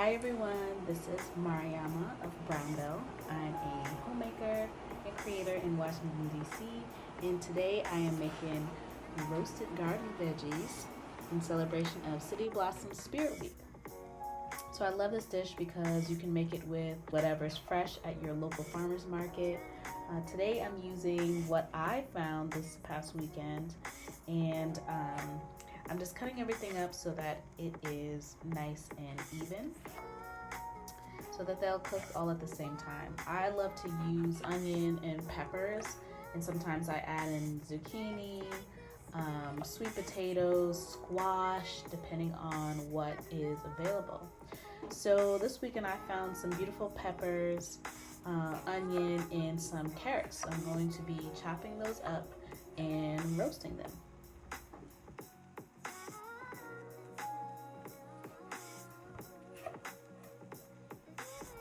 Hi everyone, this is Mariama of Brownbelle. I'm a homemaker and creator in Washington, D.C. And today I am making roasted garden veggies in celebration of City Blossom Spirit Week. So I love this dish because you can make it with whatever's fresh at your local farmer's market. Today I'm using what I found this past weekend, and I'm just cutting everything up so that it is nice and even so that they'll cook all at the same time. I love to use onion and peppers, and sometimes I add in zucchini, sweet potatoes, squash, depending on what is available. So this weekend I found some beautiful peppers, onion, and some carrots. So I'm going to be chopping those up and roasting them.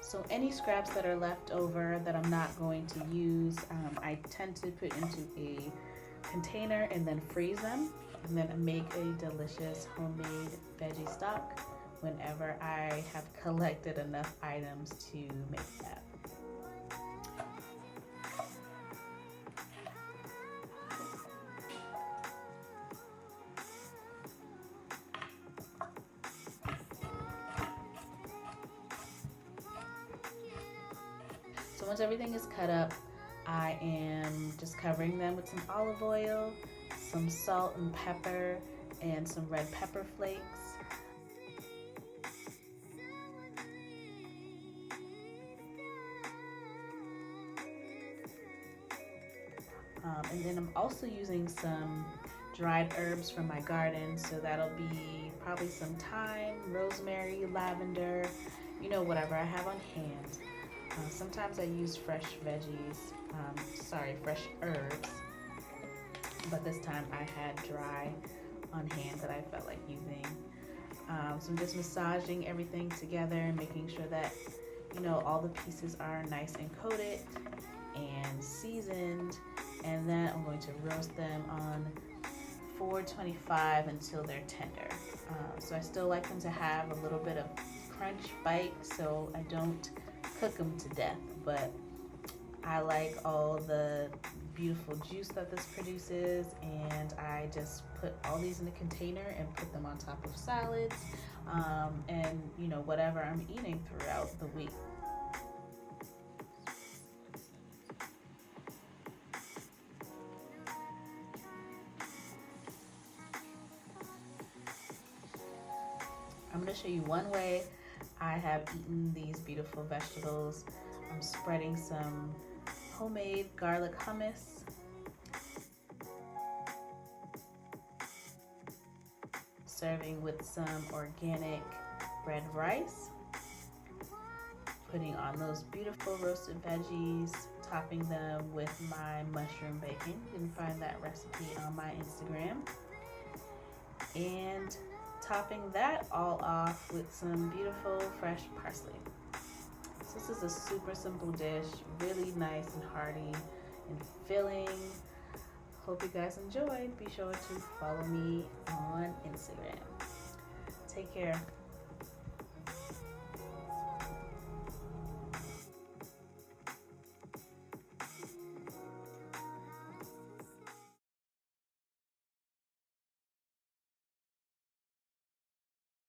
So any scraps that are left over that I'm not going to use, I tend to put into a container and then freeze them, and then make a delicious homemade veggie stock whenever I have collected enough items to make that. So once everything is cut up, I am just covering them with some olive oil, some salt and pepper, and some red pepper flakes. And then I'm also using some dried herbs from my garden, so that'll be probably some thyme, rosemary, lavender, whatever I have on hand. Sometimes I use fresh herbs, but this time I had dry on hand that I felt like using. So I'm just massaging everything together and making sure that, all the pieces are nice and coated and seasoned, and then I'm going to roast them on 425 until they're tender. So I still like them to have a little bit of crunch bite, so I don't cook them to death, but I like all the beautiful juice that this produces, and I just put all these in a container and put them on top of salads, and whatever I'm eating throughout the week. I'm going to show you one way I have eaten these beautiful vegetables. I'm spreading some homemade garlic hummus, serving with some organic red rice, putting on those beautiful roasted veggies, topping them with my mushroom bacon. You can find that recipe on my Instagram. And topping that all off with some beautiful fresh parsley. So this is a super simple dish, really nice and hearty and filling. Hope you guys enjoyed. Be sure to follow me on Instagram. Take care.